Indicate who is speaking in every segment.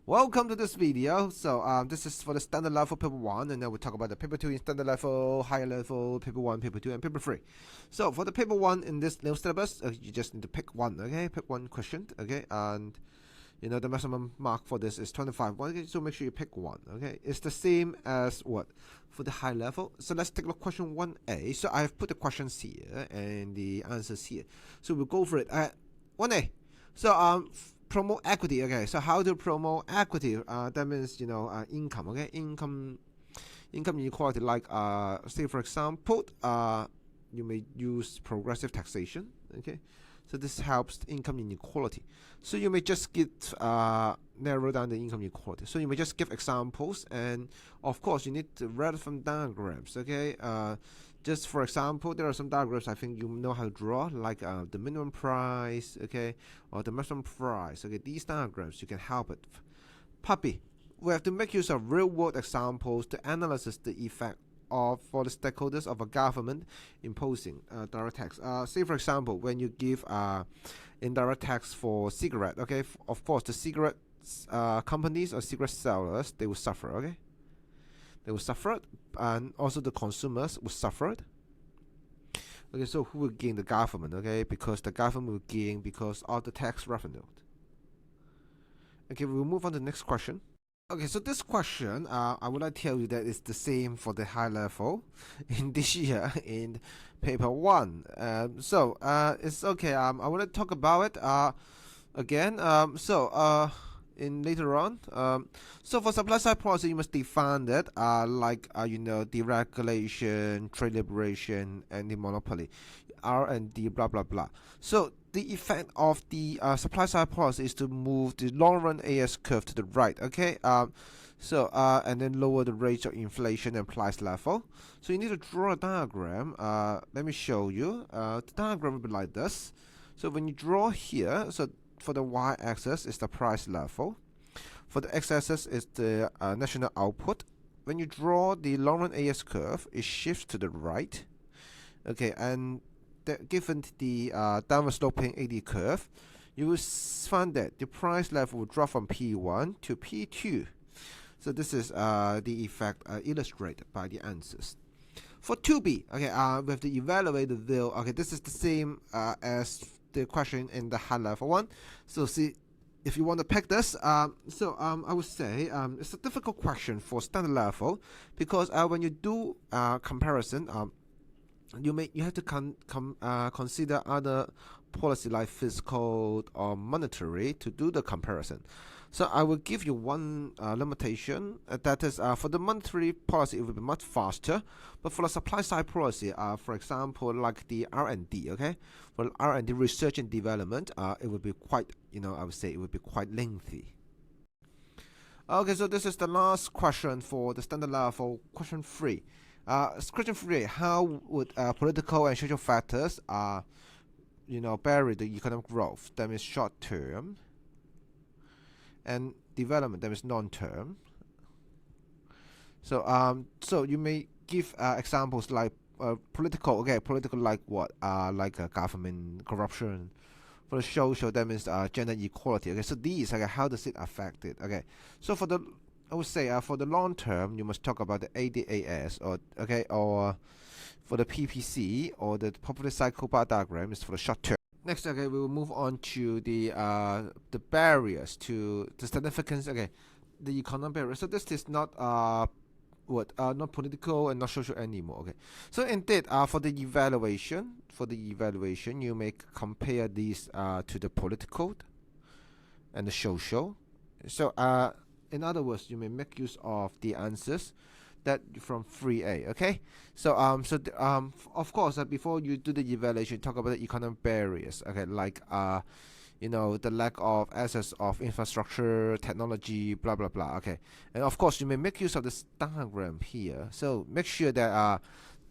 Speaker 1: Welcome to this video. This is for the standard level paper 1, and then we'll talk about the paper 2 in standard level, higher level, paper 1, paper 2, and paper 3. So for the paper 1 in this new syllabus, you just need to pick one, okay? Pick one question, okay? And the maximum mark for this is 25. Okay, so make sure you pick one, okay? It's the same as what? For the high level. So let's take a look question 1A. So I've put the questions here and the answers here. So we'll go for it. 1A. So promote equity. Okay, so how to promote equity? That means income. Okay, income inequality. Like say for example, you may use progressive taxation. Okay, so this helps income inequality. So you may just narrow down the income inequality. So you may just give examples, and of course you need the relevant diagrams. Okay, just for example, there are some diagrams I think you know how to draw, like the minimum price, okay, or the maximum price. Okay, these diagrams you can help it. Puppy, we have to make use of real-world examples to analyze the effect for the stakeholders of a government imposing direct tax. Say for example, when you give indirect tax for cigarette, okay, of course the cigarette companies or cigarette sellers, they will suffer. Okay, they will suffer it, and also the consumers will suffer it. Okay, so who will gain? The government. Okay, because the government will gain because of the tax revenue. Okay, we'll move on to the next question. Okay, so this question, I would like to tell you that it's the same for the high level in this year in paper 1. It's okay. I want to talk about it again. In later on, so for supply side policy, you must define that like deregulation, trade liberation, and the monopoly, R&D, blah blah blah. So the effect of the supply side policy is to move the long run AS curve to the right. Okay, and then lower the rate of inflation and price level. So you need to draw a diagram. Let me show you. The diagram will be like this. So when you draw here, so for the y-axis is the price level. For the x-axis is the national output. When you draw the long run AS curve, it shifts to the right. Okay, and given the downward sloping AD curve, you will find that the price level will drop from P1 to P2. So this is the effect illustrated by the answers. For 2B, okay, we have to evaluate the view. Okay, this is the same as the question in the high level one. So see, if you want to pick this, I would say it's a difficult question for standard level because when you do comparison, you have to consider other policy like fiscal or monetary to do the comparison. So I will give you one limitation, that is for the monetary policy it will be much faster, but for the supply side policy, for example like the R&D, okay, for R&D research and development, it would be quite, I would say it would be quite lengthy. Okay, so this is the last question for the standard level, question 3. Question 3, how would political and social factors bury the economic growth? That means short term, and development, that means long-term. So you may give examples like political. Okay, political like what? Like government corruption. For the social, that means gender equality. Okay, so these, okay, how does it affect it? Okay, so for the, I would say for the long term, you must talk about the ADAS, or for the PPC or the popular cycle bar diagram is for the short term. Next, okay, we will move on to the barriers to the significance. Okay, the economic barriers. So this is not not political and not social anymore. Okay, so indeed, for the evaluation, you may compare these to the political and the social. So in other words, you may make use of the answers that from 3A. Okay, so of course, before you do the evaluation, talk about the economic barriers. Okay, like the lack of access of infrastructure, technology, blah blah blah. Okay, and of course you may make use of this diagram here. So make sure that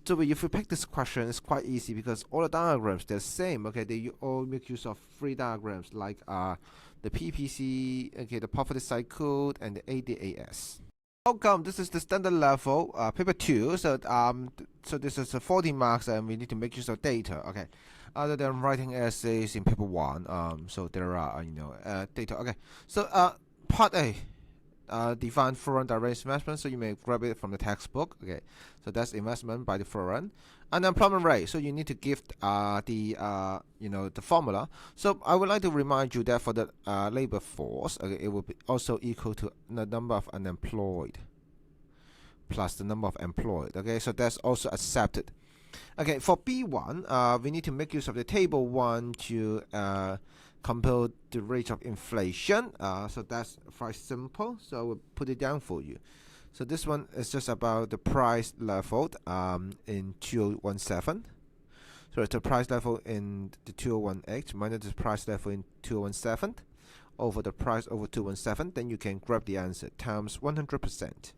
Speaker 1: so if you pick this question, it's quite easy because all the diagrams they're the same. Okay, they all make use of 3 diagrams like the PPC, okay, the poverty cycle, and the ADAS. Welcome. This is the standard level paper 2. So this is 40 marks, and we need to make use of data. Okay, other than writing essays in paper 1. So there are data. Okay, so part A. define foreign direct investment, so you may grab it from the textbook. Okay, so that's investment by the foreign. Unemployment rate, so you need to give the formula. So I would like to remind you that for the labor force, okay, it will be also equal to the number of unemployed plus the number of employed. Okay, so that's also accepted. Okay, for B1, we need to make use of the table 1 to compare the rate of inflation. So that's quite simple. So I will put it down for you. So this one is just about the price level in 2017. So it's the price level in the 2018 minus the price level in 2017 over the price over 2017. Then you can grab the answer times 100%.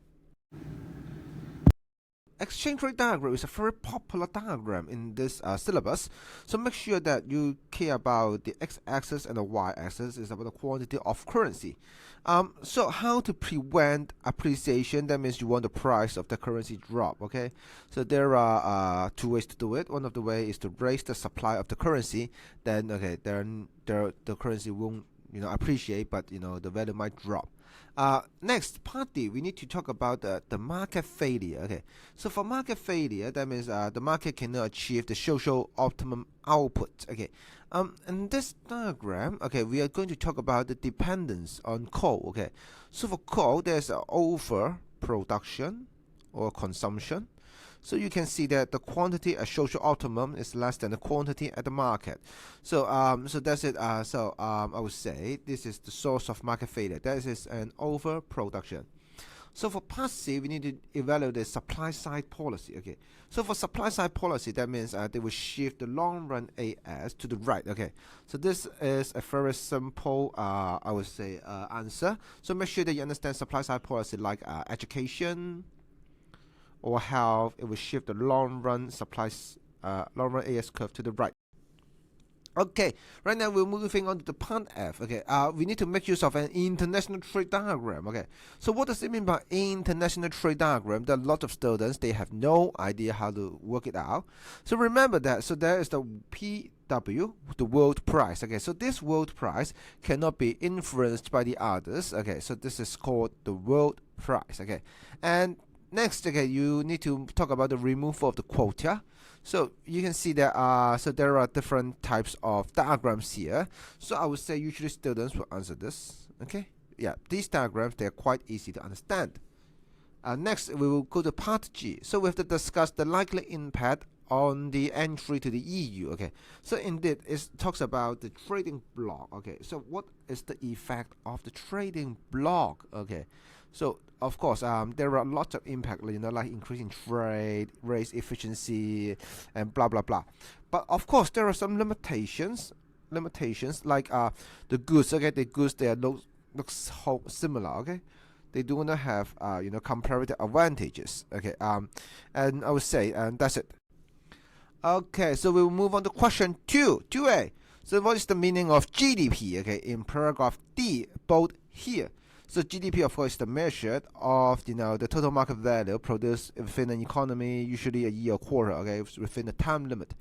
Speaker 1: Exchange rate diagram is a very popular diagram in this syllabus, so make sure that you care about the x-axis and the y-axis is about the quantity of currency. So how to prevent appreciation? That means you want the price of the currency drop. Okay, so there are two ways to do it. One of the way is to raise the supply of the currency. Then the currency won't appreciate, but the value might drop. Next, part D, we need to talk about the market failure. Okay, so for market failure, that means the market cannot achieve the social optimum output. Okay, in this diagram, okay, we are going to talk about the dependence on coal. Okay, so for coal, there's overproduction or consumption. So you can see that the quantity at social optimum is less than the quantity at the market. So so that's it. I would say this is the source of market failure. That is an overproduction. So for part C, we need to evaluate the supply side policy. Okay. So for supply side policy, that means they will shift the long run AS to the right. Okay. So this is a very simple, I would say, answer. So make sure that you understand supply side policy like education or health. It will shift the long run AS curve to the right. Okay, right now we're moving on to the part F. Okay, we need to make use of an international trade diagram. Okay, so what does it mean by international trade diagram? There are a lot of students, they have no idea how to work it out. So remember that. So there is the PW, the world price. Okay, so this world price cannot be influenced by the others. Okay, so this is called the world price. Okay, and next, okay, you need to talk about the removal of the quota. So you can see that so there are different types of diagrams here. So I would say usually students will answer this. Okay, yeah, these diagrams, they're quite easy to understand. Next, we will go to part G. So we have to discuss the likely impact on the entry to the EU. Okay, so indeed it talks about the trading bloc. Okay, so what is the effect of the trading bloc? Okay, so of course there are lots of impact, like increasing trade, raise efficiency, and blah blah blah. But of course there are some limitations like the goods. Okay, the goods, they look so similar. Okay, they do not have comparative advantages. Okay, and I would say, and that's it. Okay, so we will move on to question 2A. So what is the meaning of GDP? Okay, in paragraph D, bold here. So GDP, of course, is the measure of the total market value produced within an economy, usually a year or quarter. Okay, within a time limit.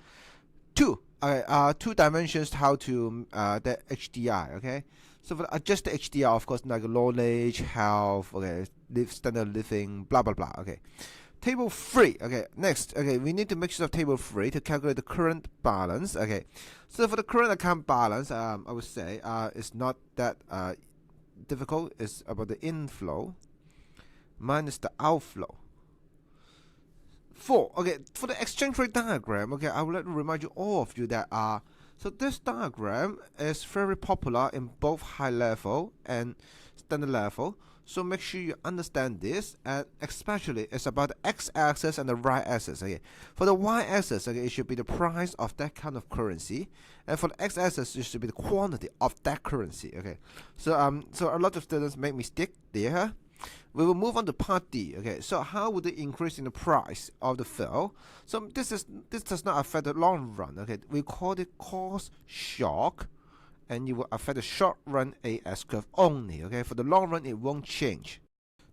Speaker 1: Two dimensions how to the HDI. Okay, so for adjust the HDI, of course, like knowledge, health, okay, standard living, blah blah blah. Okay. Table 3. Okay, next, okay, we need to make use of table 3 to calculate the current balance. Okay, so for the current account balance, I would say it's not that difficult. It's about the inflow minus the outflow. 4. Okay, for the exchange rate diagram, okay, I would like to remind you all of you that so this diagram is very popular in both high level and standard level. So make sure you understand this, and especially it's about the x-axis and the y-axis. Okay, for the y-axis, okay, it should be the price of that kind of currency, and for the x-axis, it should be the quantity of that currency. Okay, so so a lot of students make mistake there. We will move on to part D. Okay, so how would the increase in the price of the fuel? So this does not affect the long run. Okay, we call it cost shock, and it will affect the short run AS curve only. Okay, for the long run it won't change.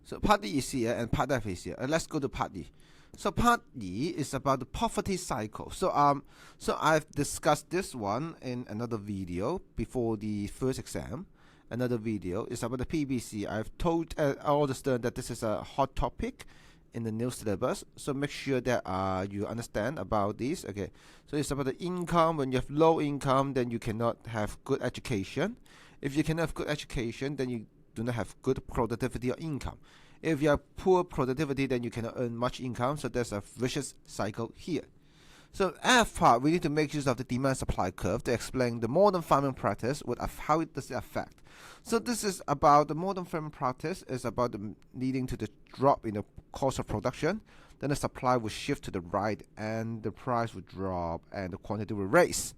Speaker 1: So part D is here and part F is here. Let's go to part D. So part D is about the poverty cycle. So so I've discussed this one in another video before the first exam, another video. It's about the PBC. I've told all the students that this is a hot topic in the new syllabus, so make sure that you understand about this. Okay, so it's about the income. When you have low income, then you cannot have good education. If you can have good education, then you do not have good productivity or income. If you have poor productivity, then you cannot earn much income. So there's a vicious cycle here. So F part, we need to make use of the demand supply curve to explain the modern farming practice, how it does it affect. So this is about the modern farming practice is about leading to the drop in the cost of production. Then the supply will shift to the right and the price will drop and the quantity will raise.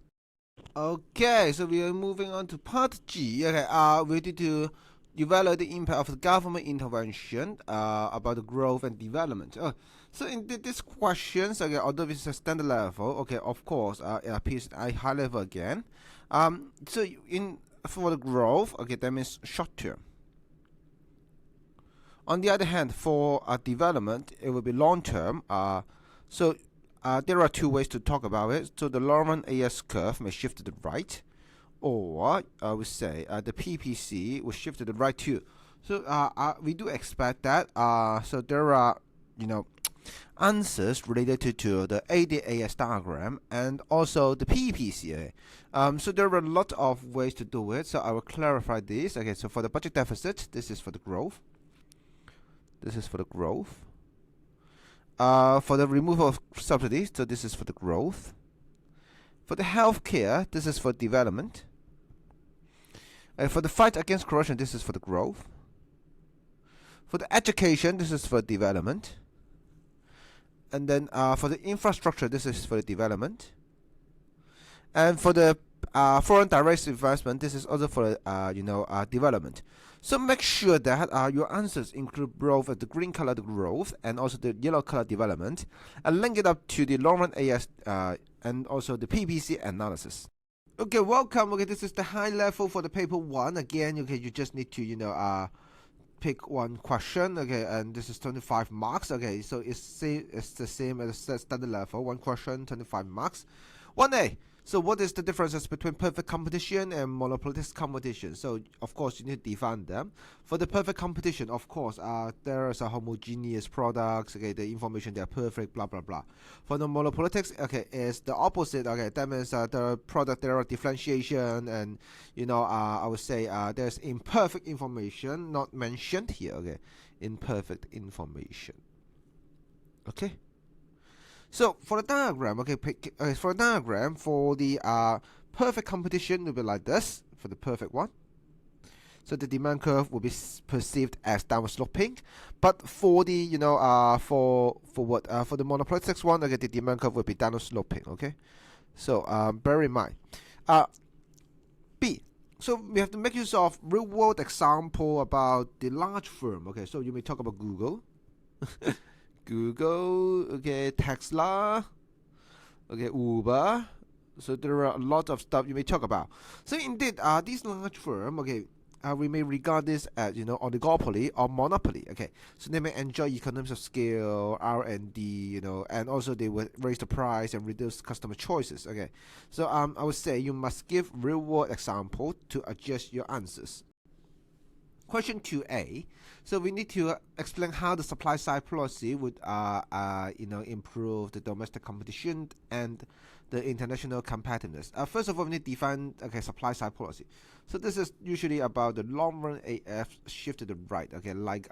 Speaker 1: Okay, so we are moving on to part G. Okay, we need to evaluate the impact of the government intervention about the growth and development. So in these questions, okay, although this is a standard level, okay, of course, it appears at high level again. So for the growth, okay, that means short term. On the other hand, for development, it will be long term. So there are two ways to talk about it. So the long-run AS curve may shift to the right, or I would say the PPC will shift to the right too. So we do expect that. So there are, answers related to the ADAS diagram and also the PPC. So there are a lot of ways to do it. So I will clarify this. Okay, so for the budget deficit, this is for the growth. This is for the growth. For the removal of subsidies, so this is for the growth. For the healthcare, this is for development. For the fight against corruption, this is for the growth. For the education, this is for development. And then for the infrastructure, this is for the development. And for the foreign direct investment, this is also for development. So make sure that your answers include both the green color, the growth, and also the yellow color development, and link it up to the long-run AS and also the PPC analysis. Okay, welcome. Okay, this is the high level for the paper 1. Again, okay, you just need to pick one question. Okay, and this is 25 marks. Okay, so it's the same as standard level. One question, 25 marks. 1A. So what is the differences between perfect competition and monopolistic competition? So of course you need to define them. For the perfect competition, of course, there is a homogeneous products. Okay, the information they are perfect, blah blah blah. For the monopolitics, okay, is the opposite. Okay, that means the product there are differentiation, and I would say there's imperfect information not mentioned here. Okay, imperfect information. Okay. So for the diagram, okay, for the diagram for the perfect competition will be like this for the perfect one. So the demand curve will be perceived as downward sloping, but for the for the monopolistic one, okay, the demand curve will be downward sloping. Okay, so bear in mind. B. So we have to make use of real world example about the large firm. Okay, so you may talk about Google. Google, okay, Tesla, okay, Uber. So there are a lot of stuff you may talk about. So indeed, these large firms, okay, we may regard this as oligopoly or monopoly. Okay, so they may enjoy economies of scale, R&D, and also they will raise the price and reduce customer choices. Okay, so I would say you must give real world example to adjust your answers. Question 2A. So we need to explain how the supply side policy would improve the domestic competition and the international competitiveness. First of all, we need to define supply side policy. So this is usually about the long run AF shift to the right. Okay, like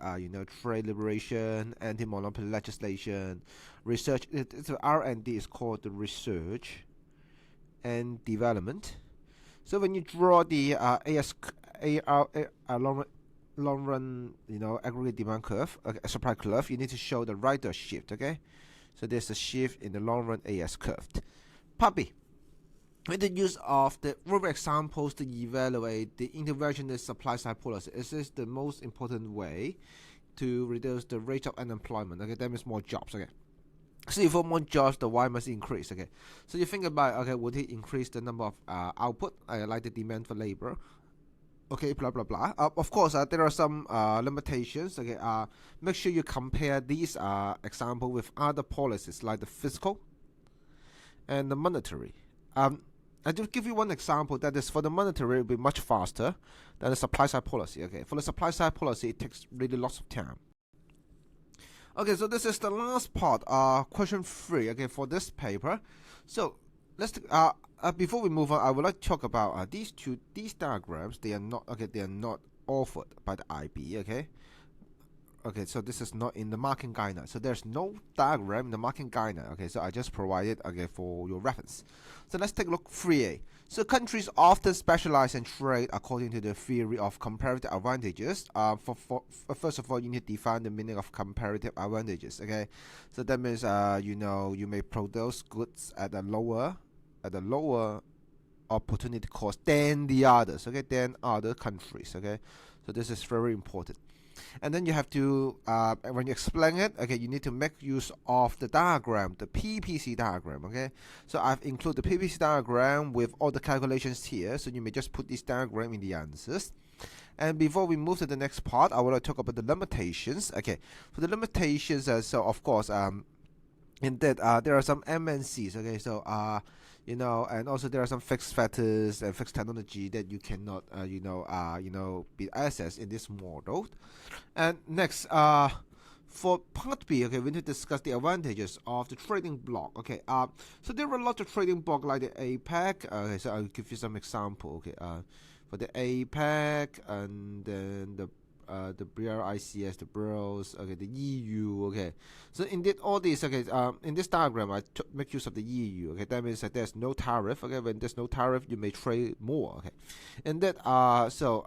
Speaker 1: trade liberation, anti-monopoly legislation, research. So R&D is called the research and development. So when you draw the long run aggregate demand curve, supply curve, you need to show the right shift. Okay, so there's a shift in the long run AS curve. Part B. With the use of the real examples to evaluate the interventionist supply side policy, this is the most important way to reduce the rate of unemployment. Okay, that means more jobs. Okay, so if for more jobs, the Y must increase. Okay, so you think about would it increase the number of output, like the demand for labor? Okay, blah blah blah. Of course, there are some limitations. Okay, make sure you compare these example with other policies like the fiscal and the monetary. I just give you one example that is for the monetary, it will be much faster than the supply side policy. Okay, for the supply side policy, it takes really lots of time. Okay, so this is the last part, question 3. Okay, for this paper. So let's before we move on, I would like to talk about these diagrams. They are not offered by the IB. Okay, so this is not in the marking guideline. So there's no diagram in the marking guideline. Okay, so I just provided for your reference. So let's take a look 3A. So countries often specialize in trade according to the theory of comparative advantages. First of all, you need to define the meaning of comparative advantages. Okay, so that means you may produce goods at a lower opportunity cost than the others. Okay, than other countries. Okay, so this is very important. And then you have to, when you explain it, okay, you need to make use of the diagram, the PPC diagram, okay? So I've included the PPC diagram with all the calculations here, so you may just put this diagram in the answers. And before we move to the next part, I want to talk about the limitations. Okay, for the limitations, so of course, indeed, there are some MNCs, okay, so and also there are some fixed factors and fixed technology that you cannot be accessed in this model. And next, for part B, okay, we need to discuss the advantages of the trading block. Okay, so there are a lot of trading block like the APEC. Okay, so I'll give you some example. Okay, for the APEC and then the BRICS, the BROS, okay, the EU, okay. So indeed, all these, okay, in this diagram, I make use of the EU, okay. That means that there's no tariff, okay. When there's no tariff, you may trade more, okay. And that, so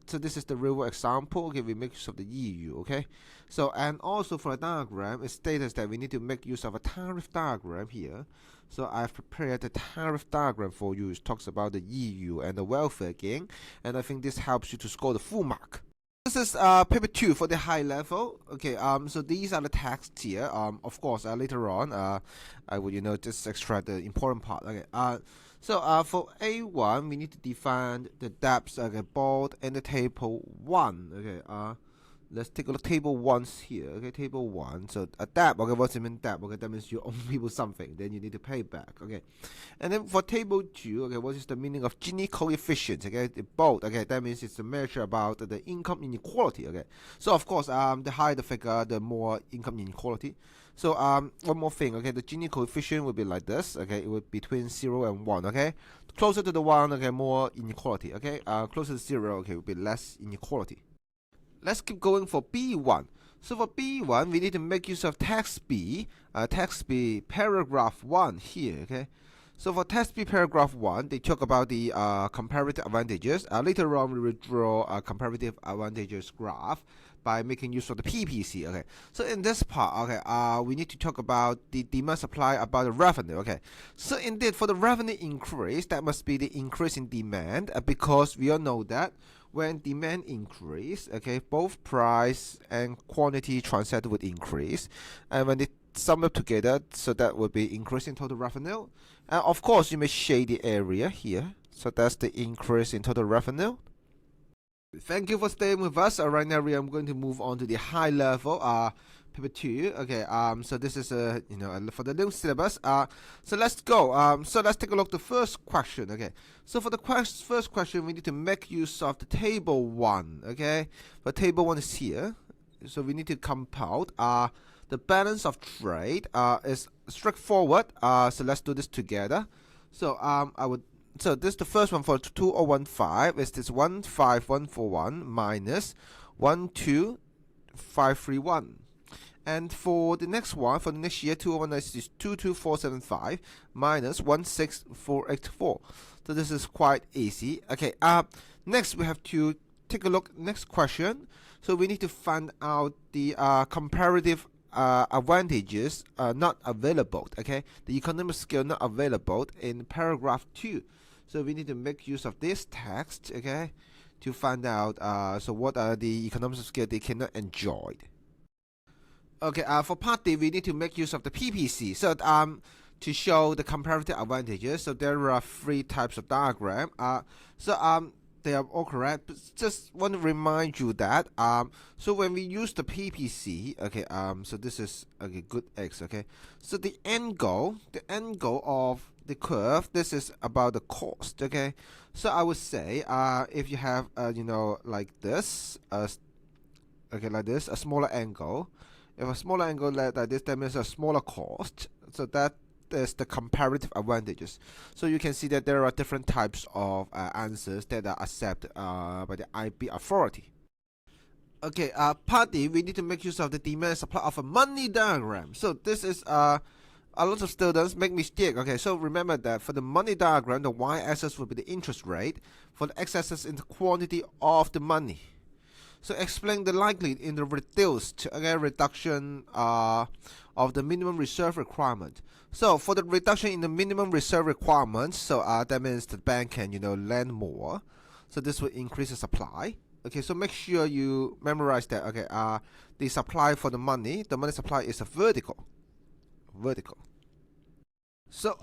Speaker 1: this is the real example, okay. We make use of the EU, okay. So and also for a diagram, it states that we need to make use of a tariff diagram here. So I've prepared the tariff diagram for you. It talks about the EU and the welfare gain, and I think this helps you to score the full mark. This is paper 2 for the high level. Okay, so these are the texts here. Of course, later on, I will just extract the important part. Okay, so for A1, we need to define the depths, okay, bold in the table 1. Okay, let's take a look at table 1 here. Okay, table 1. So a depth, okay, what's it mean depth? Okay, that means you owe people something, then you need to pay back. Okay, and then for table 2, okay, what is the meaning of Gini coefficient? Okay, the bold, okay, that means it's a measure about the income inequality. Okay, so of course, the higher the figure, the more income inequality. So one more thing, okay, the Gini coefficient will be like this. Okay, it will be between 0 and 1. Okay, closer to the 1, okay, more inequality. Okay, closer to 0, okay, will be less inequality. Let's keep going for B1. So for B1, we need to make use of text B paragraph 1 here, okay? So for text B paragraph 1, they talk about the comparative advantages. Later on, we will draw a comparative advantages graph by making use of the PPC, okay? So in this part, okay, we need to talk about the demand supply, about the revenue, okay? So indeed, for the revenue increase, that must be the increase in demand, because we all know that when demand increase, okay, both price and quantity transacted would increase, and when they sum up together, so that would be increase in total revenue. And of course, you may shade the area here, so that's the increase in total revenue. Thank you for staying with us. Right now, I'm going to move on to the high level paper 2. Okay, so this is for the new syllabus. So let's go. So let's take a look at the first question. Okay, so for the first question, we need to make use of the table 1. Okay, but table 1 is here, so we need to compile the balance of trade. Is straightforward. So let's do this together. So so this is the first one for 2015 is this 15141 minus 12531. And for the next one, for the next year, 2019 is 22475 minus 16484. So this is quite easy. Okay, next we have to take a look next question. So we need to find out the comparative advantages not available. Okay, the economic scale not available in paragraph 2. So we need to make use of this text, okay, to find out so what are the economic scale they cannot enjoy. Okay, for part D, we need to make use of the PPC. So to show the comparative advantages. So there are 3 types of diagram. They are all correct. But just want to remind you that so when we use the PPC, okay, so this is okay, good X, okay. So the end goal of the curve, this is about the cost. Okay, so I would say if you have like this, like this, a smaller angle. If a smaller angle like this, that means a smaller cost. So that is the comparative advantages. So you can see that there are different types of answers that are accepted by the IB authority. Okay, part D, we need to make use of the demand and supply of a money diagram. So this is a lot of students make mistake. Okay, so remember that for the money diagram, the y-axis will be the interest rate. For the x-axis is the quantity of the money. So explain the likelihood in the reduction of the minimum reserve requirement. So for the reduction in the minimum reserve requirement, so that means the bank can lend more. So this will increase the supply. Okay, so make sure you memorize that. Okay, the supply for the money supply is a vertical. So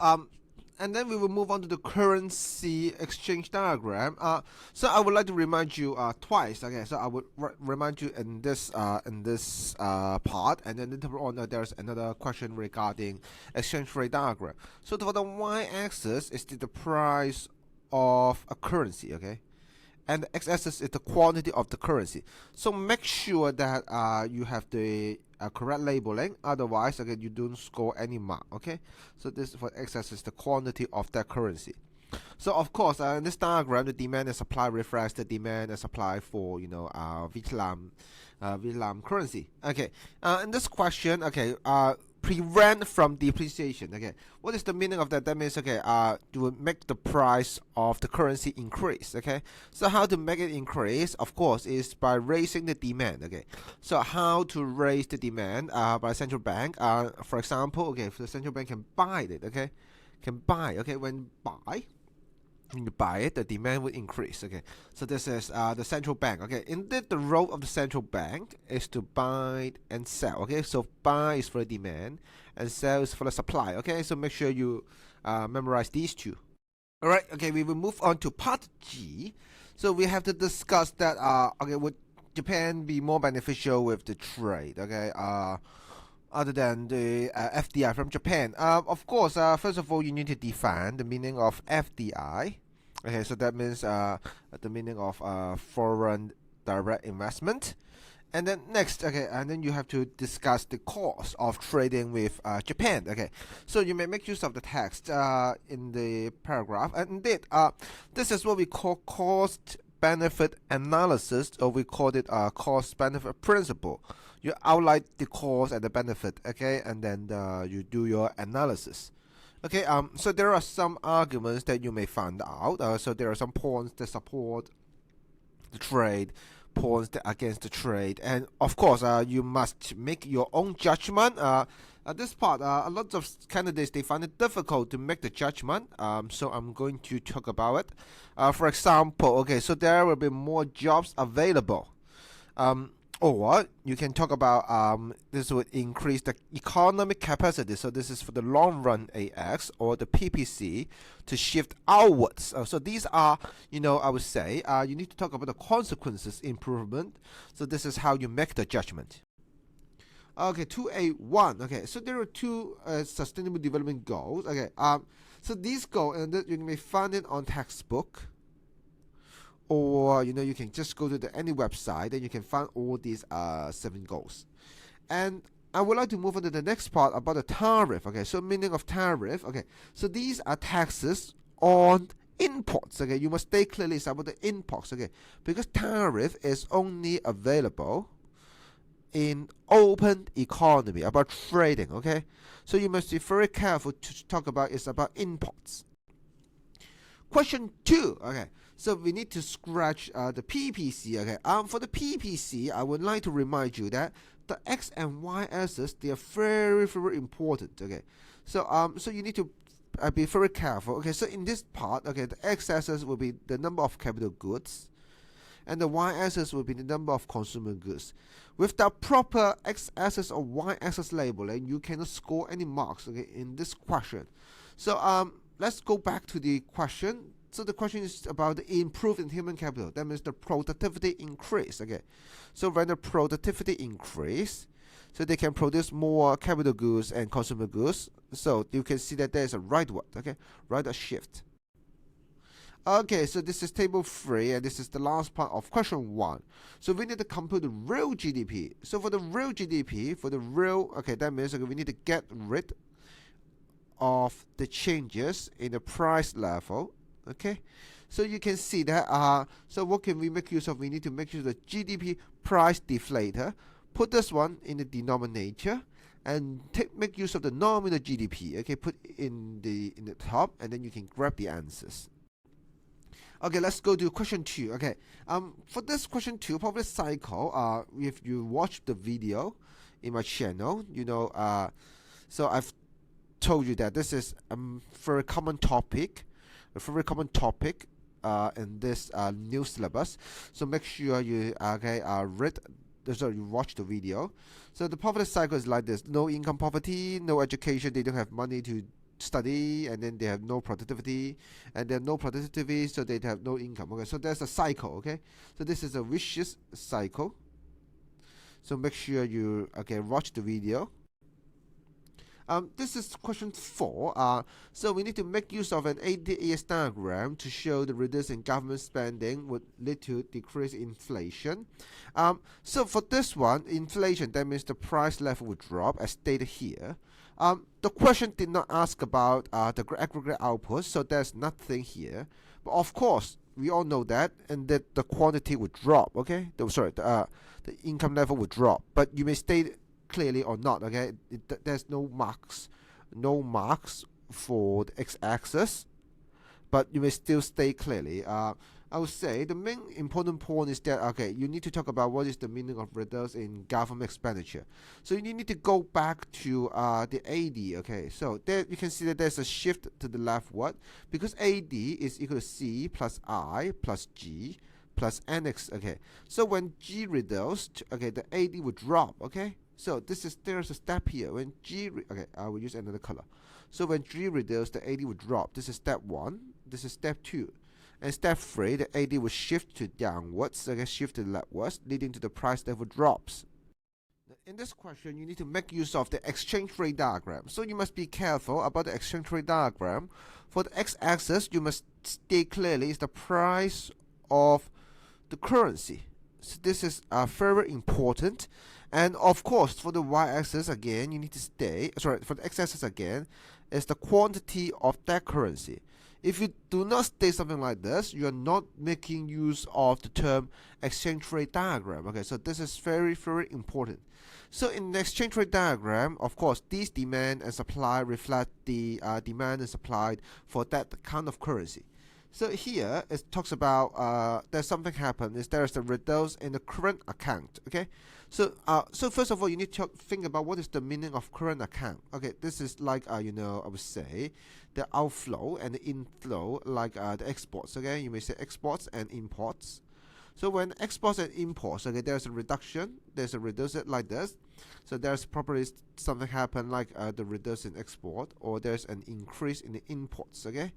Speaker 1: and then we will move on to the currency exchange diagram. So I would like to remind you twice. Okay, so I would remind you in this part, and then later on there's another question regarding exchange rate diagram. So for the y-axis is the price of a currency. Okay, and the x-axis is the quantity of the currency. So make sure that you have the correct labeling, otherwise again you don't score any mark. Okay, so this for x-axis the quantity of that currency. So of course in this diagram the demand and supply reflects the demand and supply for Vietnam currency. Okay, in this question, okay, prevent from depreciation. Okay, what is the meaning of that? That means to make the price of the currency increase. Okay, so how to make it increase? Of course, is by raising the demand. Okay, so how to raise the demand by central bank? For example, okay, if the central bank can buy it. Okay, when you buy it, the demand will increase. Okay, so this is the central bank. Okay, indeed the role of the central bank is to buy and sell. Okay, so buy is for the demand and sell is for the supply. Okay, so make sure you memorize these two. All right, okay, we will move on to part G. So we have to discuss that would Japan be more beneficial with the trade? Okay, other than the FDI from Japan. Of course, first of all, you need to define the meaning of FDI. Okay, so that means the meaning of foreign direct investment. And then next, okay, and then you have to discuss the cost of trading with Japan. Okay, so you may make use of the text in the paragraph. And indeed, this is what we call cost benefit analysis, or we call it cost benefit principle. You outline the cost and the benefit, okay, and then you do your analysis. Okay, so there are some arguments that you may find out. So there are some points that support the trade, points that against the trade, and of course, you must make your own judgment. At this part, a lot of candidates they find it difficult to make the judgment. So I'm going to talk about it. For example, okay, so there will be more jobs available. Or you can talk about this would increase the economic capacity. So this is for the long run AX or the PPC to shift outwards. So these are, I would say, you need to talk about the consequences improvement. So this is how you make the judgment. Okay, 2A1. Okay, so there are two sustainable development goals. Okay, so these goals, and you may find it on textbook. Or you can just go to any website and you can find all these 7 goals. And I would like to move on to the next part about the tariff. Okay, so meaning of tariff. Okay, so these are taxes on imports. Okay, you must stay clearly about the imports. Okay, because tariff is only available in open economy about trading. Okay, so you must be very careful to talk about it's about imports. Question 2. Okay, so we need to scratch the PPC. Okay, for the PPC, I would like to remind you that the X and Y axis, they are very, very important. Okay, so so you need to be very careful. Okay, so in this part, okay, the X axis will be the number of capital goods, and the Y axis will be the number of consumer goods. With the proper X axis or Y axis labeling, you cannot score any marks. Okay, in this question. So let's go back to the question. So the question is about the improvement in human capital. That means the productivity increase. Okay, so when the productivity increase, So they can produce more capital goods and consumer goods. So you can see that there is a rightward, okay, rightward shift. Okay, so this is table 3, and this is the last part of question 1. So we need to compute the real GDP. So for the real GDP, okay, that means we need to get rid of the changes in the price level. Okay, so you can see that. So what can we make use of? We need to make use of the GDP price deflator. Put this one in the denominator, and make use of the nominal GDP. Okay, put in the top, and then you can grab the answers. Okay, let's go to question 2. Okay, for this question 2, probably cycle. If you watch the video in my channel, so I've told you that this is a very common topic, in this new syllabus. So make sure you you watch the video. So the poverty cycle is like this: no income poverty, no education, they don't have money to study, and then they have no productivity, and they have no productivity, so they have no income. Okay, so there's a cycle. Okay, so this is a vicious cycle. So make sure you watch the video. This is question 4. So we need to make use of an EDEXCEL diagram to show the reduction in government spending would lead to decrease in inflation. So for this one, inflation, that means the price level would drop as stated here. The question did not ask about the aggregate output, so there's nothing here. But of course, we all know that, and that the quantity would drop. Okay, the income level would drop. But you may state clearly or not. Okay, there's no marks for the x-axis, but you may still state clearly. I would say the main important point is that you need to talk about what is the meaning of reduction in government expenditure. So you need to go back to the AD. Okay, so there you can see that there's a shift to the leftward, because AD is equal to C plus I plus G plus NX. Okay, so when G reduced, the AD would drop. Okay, so there's a step here when G I will use another color. So when G reduced, the AD would drop. This is step 1. This is step 2. And step 3, the AD will shift to downwards, shift to leftwards, leading to the price level drops. In this question, you need to make use of the exchange rate diagram. So you must be careful about the exchange rate diagram. For the x-axis, you must state clearly is the price of the currency. So this is very important. And of course, for the y-axis again, you need to state, for the x-axis again, is the quantity of that currency. If you do not state something like this, you are not making use of the term exchange rate diagram. Okay, so this is very, very important. So in the exchange rate diagram, of course, these demand and supply reflect the demand and supply for that kind of currency. So here it talks about there's something happened, is there is a reduction in the current account. Okay, so first of all, you need to think about what is the meaning of current account. Okay, this is like I would say the outflow and the inflow, like the exports. Okay, you may say exports and imports. So when exports and imports, there's a reduction, there's a reduction like this. So there's probably something happen like the reduction in export, or there's an increase in the imports. Okay,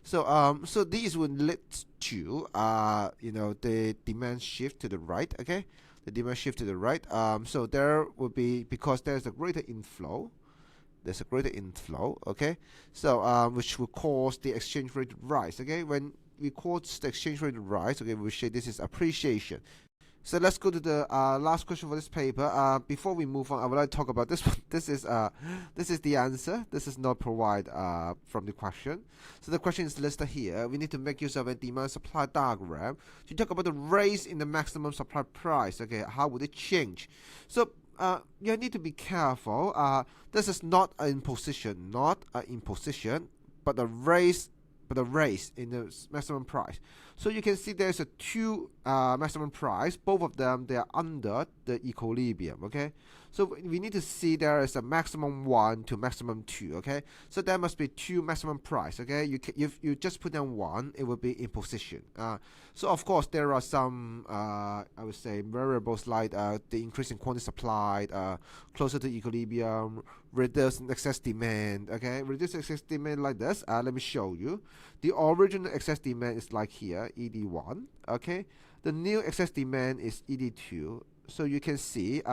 Speaker 1: so so these would lead to the demand shift to the right. Okay, the demand shift to the right. So there will be, because there's a greater inflow. There's a greater inflow. Okay, so which will cause the exchange rate to rise. Okay, when we cause the exchange rate to rise, we say this is appreciation. So let's go to the last question for this paper. Before we move on, I would like to talk about this one. This is the answer. This is not provided from the question. So the question is listed here. We need to make use of a demand supply diagram to talk about the rise in the maximum supply price. Okay, how would it change? So you need to be careful. This is not an imposition, but a raise in the maximum price. So you can see there's a two maximum price. Both of them, they are under the equilibrium. Okay, so we need to see there is a maximum 1 to maximum 2. Okay, so there must be 2 maximum price. Okay, if you just put down 1, it will be imposition. So of course there are some I would say variables like the increase in quantity supplied, closer to equilibrium, reduce excess demand. Okay, reduce excess demand like this. Let me show you. The original excess demand is like here, ED1. Okay, the new excess demand is ED2. So you can see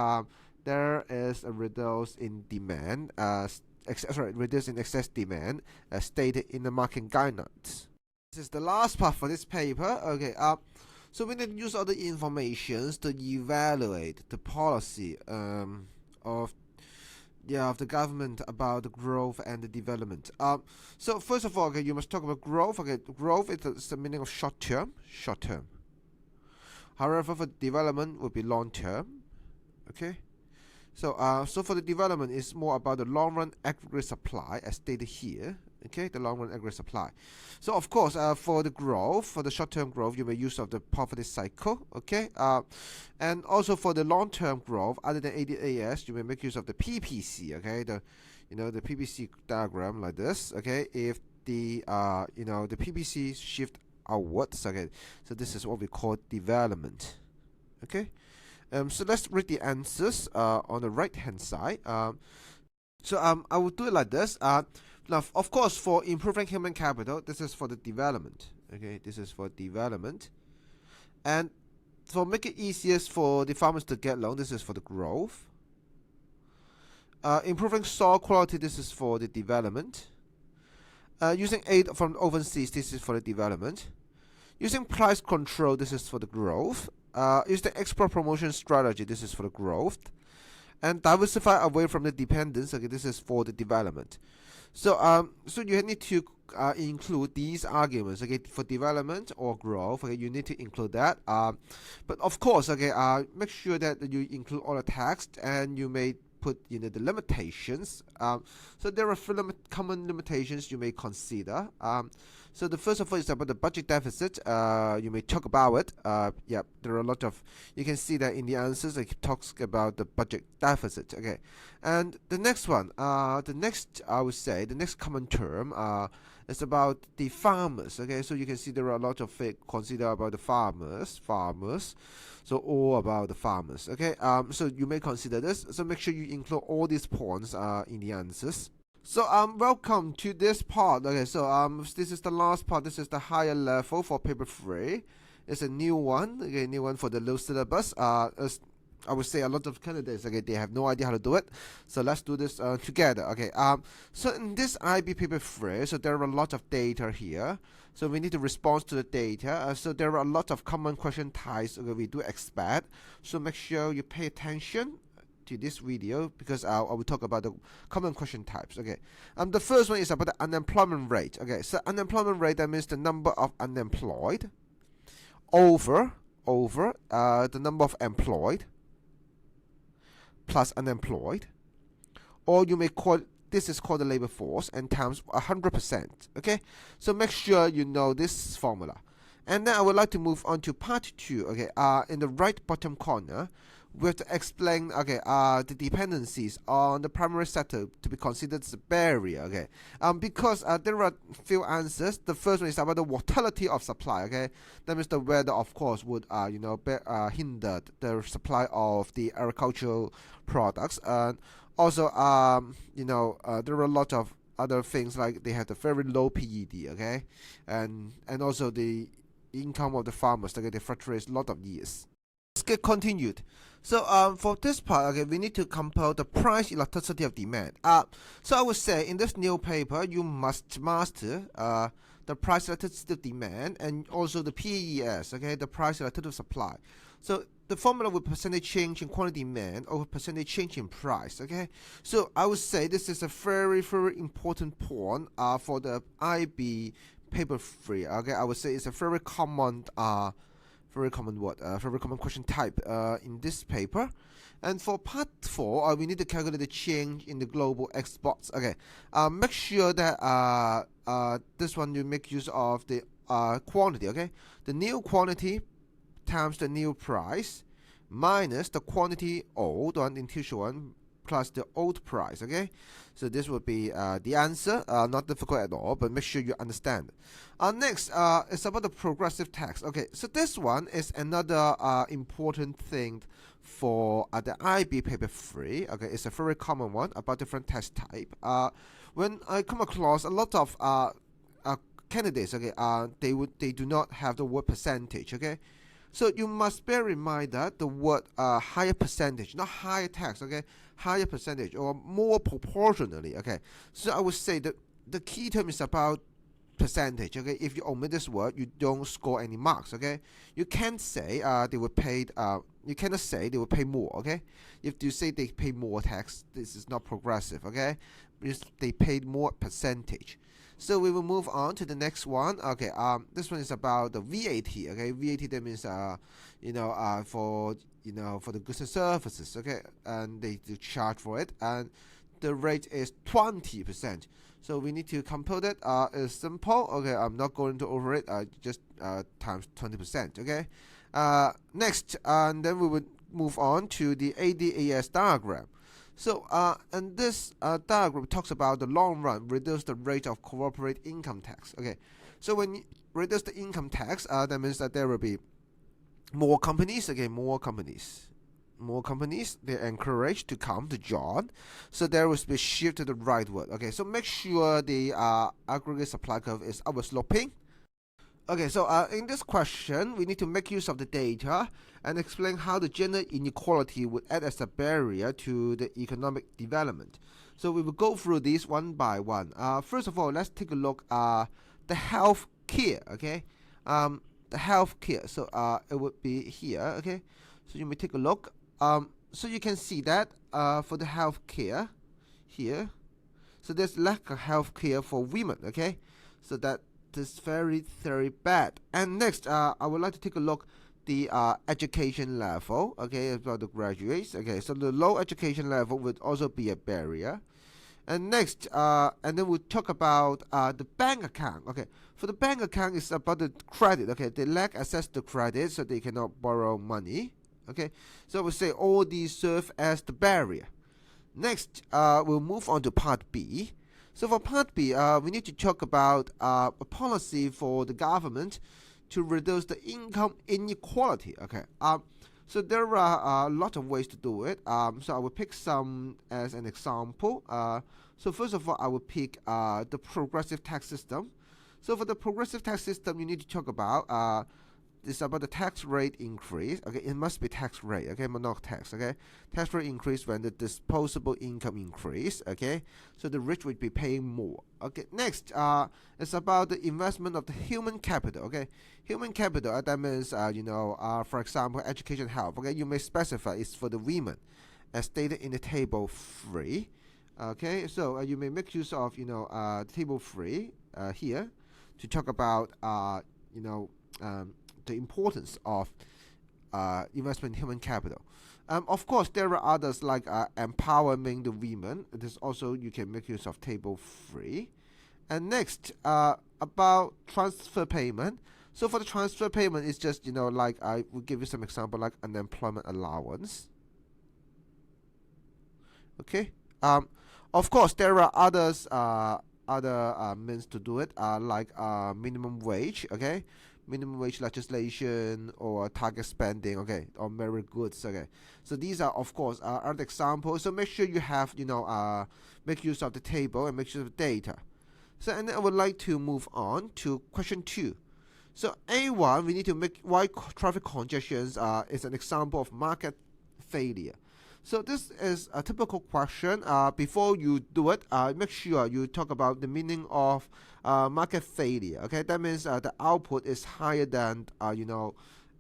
Speaker 1: there is a reduce in demand, reduce in excess demand as stated in the market guidelines. This is the last part for this paper. Okay, so we need to use all the informations to evaluate the policy of the government about the growth and the development. So first of all, okay, you must talk about growth. Okay, growth is the meaning of short term. However, for development would be long term. Okay. So for the development, it's more about the long run aggregate supply as stated here. Okay, the long run aggregate supply. So of course, for the growth, for the short term growth, you may use of the poverty cycle. Okay, and also for the long term growth, other than ADAS, you may make use of the PPC. Okay, the PPC diagram like this. Okay, if the the PPC shift outwards. Okay, so this is what we call development. Okay. So let's read the answers on the right hand side. So I will do it like this. Now, of course, for improving human capital, this is for the development. Okay, this is for development. And for make it easiest for the farmers to get loan, this is for the growth. Improving soil quality, this is for the development. Using aid from overseas, this is for the development. Using price control, this is for the growth. Use the export promotion strategy, this is for the growth. And diversify away from the dependence, okay, this is for the development. So so you need to include these arguments, okay, for development or growth. Okay, you need to include that. But of course, okay, make sure that you include all the text, and you may put the limitations. So there are common limitations you may consider. So the first of all is about the budget deficit. You may talk about it. Yeah, there are a lot of, you can see that in the answers it talks about the budget deficit. Okay, and the next one, I would say the next common term is about the farmers. Okay, so you can see there are a lot of things consider about the farmers. So all about the farmers. Okay, so you may consider this. So make sure you include all these points in the answers. So welcome to this part. Okay, so this is the last part. This is the higher level for paper 3. It's a new one. Okay, new one for the low syllabus. I would say a lot of candidates, okay, they have no idea how to do it. So let's do this together. Okay. So in this IB paper 3, so there are a lot of data here. So we need to respond to the data. So there are a lot of common question types. Okay, we do expect. So make sure you pay attention to this video, because I will talk about the common question types. Okay, the first one is about the unemployment rate. Okay, so unemployment rate, that means the number of unemployed over the number of employed plus unemployed, or you may call this is called the labor force, and times 100%. Okay, so make sure you know this formula. And then I would like to move on to part 2. Okay, in the right bottom corner, we have to explain, okay, the dependencies on the primary sector to be considered as a barrier. Okay, because there are few answers. The first one is about the volatility of supply. Okay, that means the weather, of course, would hinder the supply of the agricultural products. And also, there are a lot of other things, like they have the very low PED. Okay, and also the income of the farmers, okay, they fluctuate a lot of years. Let's get continued. So for this part, okay, we need to compare the price elasticity of demand. So I would say in this new paper, you must master the price elasticity of demand, and also the PES, okay, the price elasticity of supply. So the formula with percentage change in quantity demand over percentage change in price. Okay, so I would say this is a very, very important point for the IB paper 3. Okay, I would say it's a very common very common question type in this paper. And for part 4, we need to calculate the change in the global exports. Okay, make sure that this one you make use of the quantity. Okay, the new quantity times the new price minus the quantity old one in tissue one plus the old price. Okay, so this would be the answer. Not difficult at all, but make sure you understand. Next is about the progressive tax. Okay, so this one is another important thing for the IB paper 3. Okay, it's a very common one about different tax type. When I come across a lot of candidates, okay, they do not have the word percentage. Okay, So you must bear in mind that the word higher percentage, not higher tax, okay, higher percentage or more proportionally, okay. So I would say that the key term is about percentage, okay. If you omit this word, you don't score any marks, okay. You can't say they were paid. You cannot say they will pay more, okay. If you say they pay more tax, this is not progressive, okay. Because they paid more percentage. So we will move on to the next one. Okay, this one is about the VAT. Okay, VAT, that means for for the goods and services. Okay, and they do charge for it, and the rate is 20%. So we need to compute it. It's simple. Okay, I'm not going to over it. Just times 20%. Okay. Next, and then we would move on to the ADAS diagram. So, and this diagram talks about the long run, reduce the rate of corporate income tax. Okay, so when you reduce the income tax, that means that there will be more companies. Okay, more companies. They're encouraged to come to join. So there will be shift to the right word. Okay, so make sure the aggregate supply curve is upward sloping. Okay, so in this question, we need to make use of the data and explain how the gender inequality would act as a barrier to the economic development. So we will go through these one by one. First of all, let's take a look at the health care. Okay, the health care. So it would be here. Okay, so you may take a look. So you can see that for the health care here, so there's lack of health care for women. Okay, so that is very, very bad. And next, I would like to take a look the education level. Okay, about the graduates. Okay, so the low education level would also be a barrier. And next, and then we'll talk about the bank account. Okay, for the bank account, it's about the credit. Okay, they lack access to credit, so they cannot borrow money. Okay, so we'll say all these serve as the barrier. Next, we'll move on to part B. So for part B, we need to talk about a policy for the government to reduce the income inequality. Okay. So there are a lot of ways to do it. So I will pick some as an example. So first of all, I will pick the progressive tax system. So for the progressive tax system, you need to talk about this is about the tax rate increase. Okay, it must be tax rate. Okay, but not tax. Okay, tax rate increase when the disposable income increase. Okay, so the rich would be paying more. Okay, next, it's about the investment of the human capital. Okay, human capital. That means for example, education, health. Okay, you may specify it's for the women, as stated in the table 3. Okay, so you may make use of table 3 here to talk about the importance of investment in human capital. Of course, there are others like empowering the women. This also you can make use of table 3. And next, about transfer payment. So for the transfer payment, it's just like I will give you some example like unemployment allowance. Okay. Of course, there are others other means to do it like minimum wage. Okay. Minimum wage legislation or target spending, okay, or merit goods. Okay, so these are of course other examples. So make sure you have make use of the table and make use of the data. So and then I would like to move on to question 2. So A1, we need to make why traffic congestions is an example of market failure. So this is a typical question. Before you do it, make sure you talk about the meaning of market failure. Okay, that means the output is higher than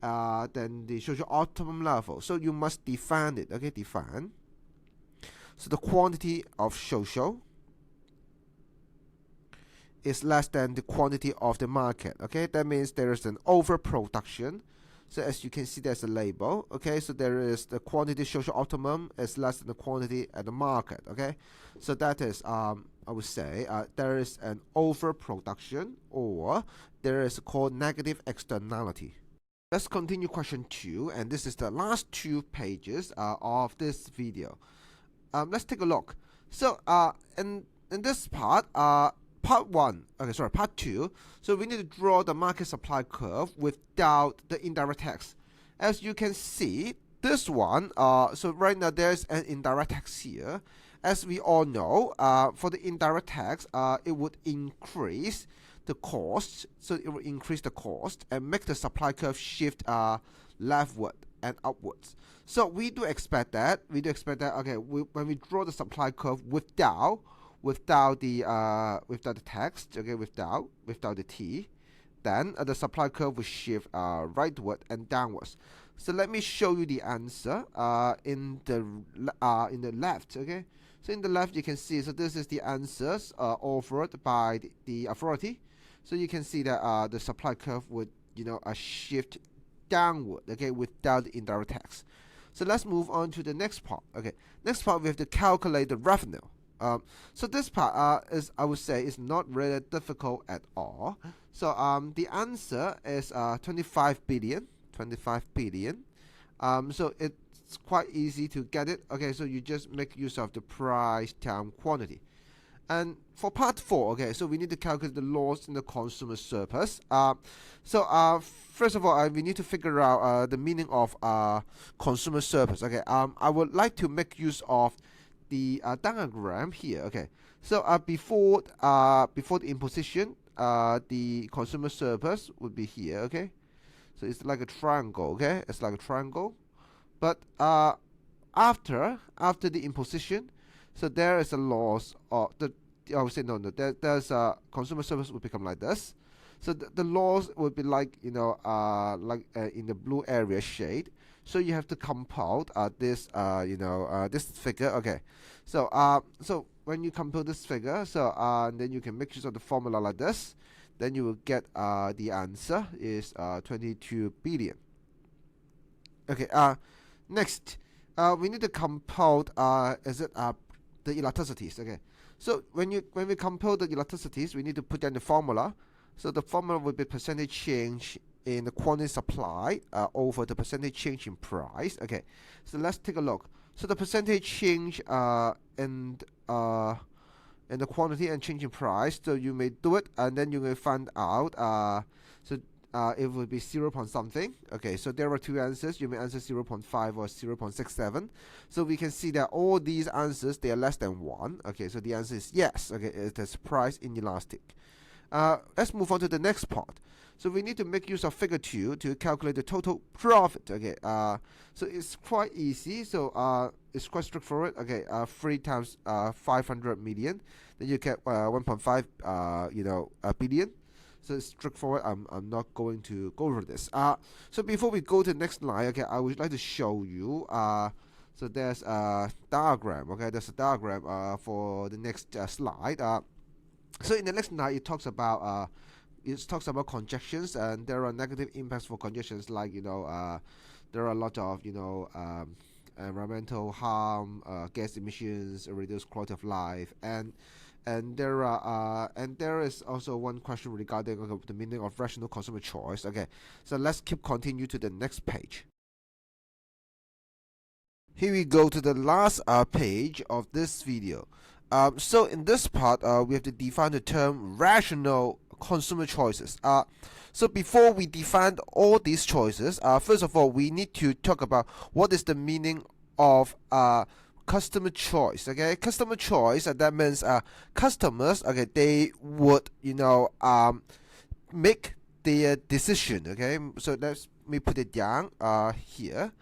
Speaker 1: than the social optimum level. So you must define it. Okay, define. So the quantity of social is less than the quantity of the market. Okay, that means there is an overproduction. So as you can see, there's a label. Okay, so there is the quantity social optimum is less than the quantity at the market. Okay, so that is I would say there is an overproduction, or there is called negative externality. Let's continue question 2, and this is the last 2 pages of this video. Let's take a look. So in this part, part 2, so we need to draw the market supply curve without the indirect tax. As you can see, this one, so right now there's an indirect tax here. As we all know, for the indirect tax, it would increase the cost, so it will increase the cost and make the supply curve shift leftward and upwards. So we do expect that. Okay, when we draw the supply curve without the text, okay, without the t, then the supply curve will shift rightward and downwards. So let me show you the answer in the left. Okay, so in the left you can see, so this is the answers offered by the authority. So you can see that the supply curve would shift downward, okay, without the indirect tax. So let's move on to the next part. Okay, next part we have to calculate the revenue. So this part is, I would say, is not really difficult at all. So the answer is 25 billion. So it's quite easy to get it. Okay, so you just make use of the price times quantity. And for part 4, okay, so we need to calculate the loss in the consumer surplus. So first of all, we need to figure out the meaning of consumer surplus. Okay, I would like to make use of the diagram here. Okay, so before the imposition, the consumer surplus would be here. Okay, so it's like a triangle. Okay, it's like a triangle, but after the imposition, so there is a loss of I would say no. There's a consumer surplus would become like this. So the loss would be like in the blue area shade. So you have to compute this this figure. Okay, so so when you compute this figure, so then you can make use of the formula like this. Then you will get the answer is 22 billion. Okay. Next, we need to compute the elasticities. Okay. So when we compute the elasticities, we need to put down the formula. So the formula will be percentage change in the quantity supplied over the percentage change in price. Okay, so let's take a look. So the percentage change in the quantity and change in price. So you may do it, and then you may find out. It will be 0. Something. Okay, so there are two answers. You may answer 0.5 or 0.67. So we can see that all these answers, they are less than 1. Okay, so the answer is yes. Okay, it is price inelastic. Let's move on to the next part. So we need to make use of figure 2 to calculate the total profit. Okay, so it's quite easy. So it's quite straightforward. Okay, 3 times 500 million, then you get 1.5 billion. So it's straightforward. I'm not going to go over this. So before we go to the next line, okay, I would like to show you. So there's a diagram. Okay, there's a diagram for the next slide. So in the next slide, it talks about congestions, and there are negative impacts for congestions, like there are a lot of environmental harm, gas emissions, reduced quality of life, and there is also one question regarding the meaning of rational consumer choice. Okay, so let's continue to the next page. Here we go to the last page of this video. So in this part, we have to define the term rational consumer choices. So before we define all these choices, first of all, we need to talk about what is the meaning of customer choice. Okay, customer choice, that means customers, okay, they would make their decision. Okay, so let me put it down here.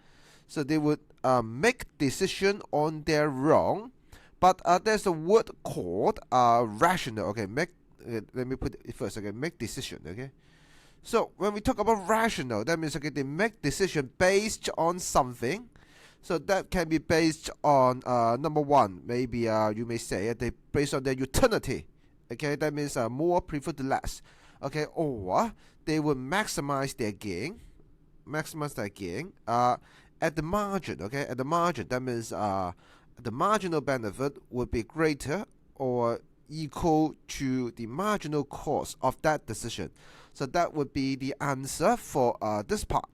Speaker 1: So they would make decision on their own, but there's a word called rational. Okay, let me put it first. Okay, make decision. Okay, so when we talk about rational, that means, okay, they make decision based on something. So that can be based on number one, maybe you may say they based on their utility. Okay, that means more preferred to less. Okay, or they will maximize their gain at the margin. Okay, at the margin, that means the marginal benefit would be greater or equal to the marginal cost of that decision. So that would be the answer for this part.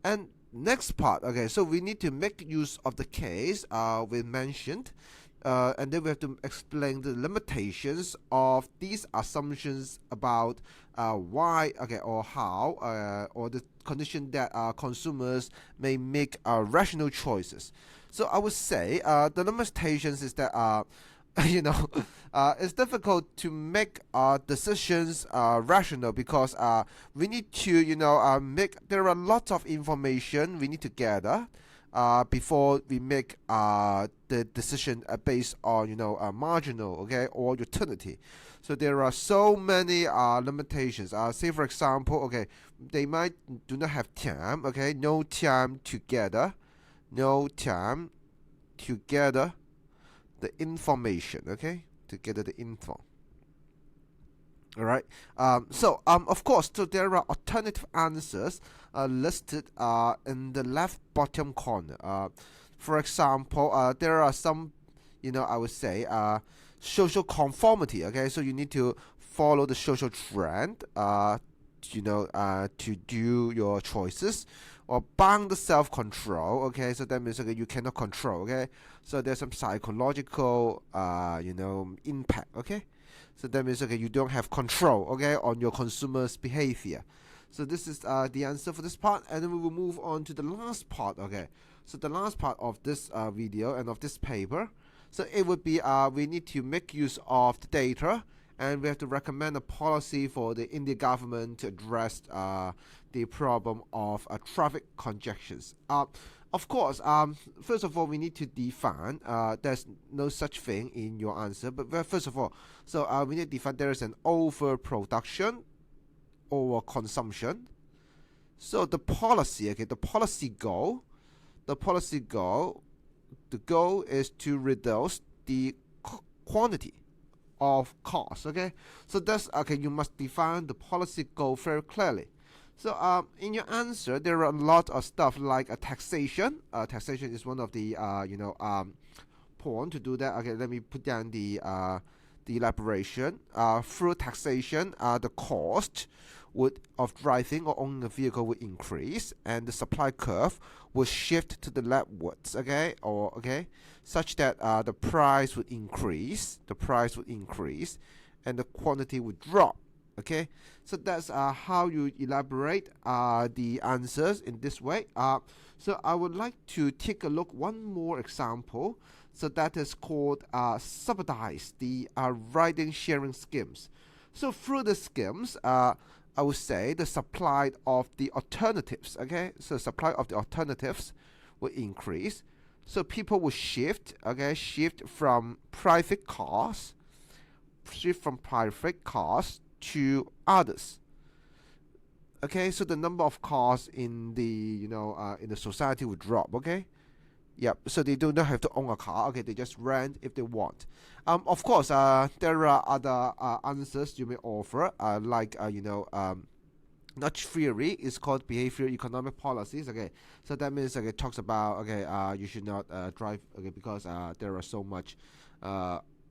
Speaker 1: And next part, okay, so we need to make use of the case we mentioned, and then we have to explain the limitations of these assumptions about why, okay, or how, or the condition that consumers may make rational choices. So I would say the limitations is that it's difficult to make decisions rational, because we need to there are lots of information we need to gather before we make the decision based on marginal, okay, or utility. So there are so many limitations. Say for example, okay, they might do not have time, okay, no time to gather the information, okay, to gather the info. All right. Of course, so there are alternative answers listed in the left bottom corner. For example, there are some, I would say, social conformity. Okay, so you need to follow the social trend, to do your choices, or bound self-control. Okay, so that means, okay, you cannot control. Okay, so there's some psychological, impact. Okay. So that means, okay, you don't have control, okay, on your consumers' behavior. So this is the answer for this part, and then we will move on to the last part, okay. So the last part of this video and of this paper, so it would be we need to make use of the data, and we have to recommend a policy for the Indian government to address the problem of traffic congestions. Of course, first of all, we need to define. There's no such thing in your answer, but first of all, so we need to define there is an overproduction or consumption. So the policy, okay, the goal is to reduce the quantity of cars. Okay, so that's okay. You must define the policy goal very clearly. So in your answer, there are a lot of stuff like taxation. Taxation is one of the point to do that. Okay, let me put down the elaboration. Through taxation, the cost of driving or owning a vehicle would increase, and the supply curve would shift to the leftwards. Such that the price would increase. And the quantity would drop. Okay, so that's how you elaborate the answers in this way. So I would like to take a look one more example. So that is called subsidize the riding sharing schemes. So through the schemes, I would say the supply of the alternatives. Okay, so supply of the alternatives will increase. So people will shift from private cars to others. Okay, so the number of cars in the in the society will drop. Okay, yep. So they do not have to own a car. Okay, they just rent if they want. Of course, there are other answers you may offer, not theory, is called behavioral economic policies. Okay, so that means it talks about you should not drive because there are so much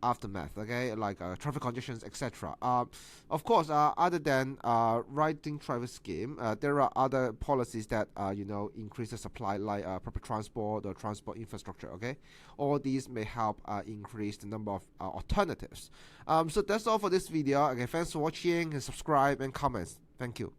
Speaker 1: aftermath, okay, like traffic conditions, etc. Of course, other than riding traffic scheme, there are other policies that increase the supply, like public transport or transport infrastructure. Okay, all these may help increase the number of alternatives. So that's all for this video. Okay, thanks for watching, and subscribe and comments. Thank you.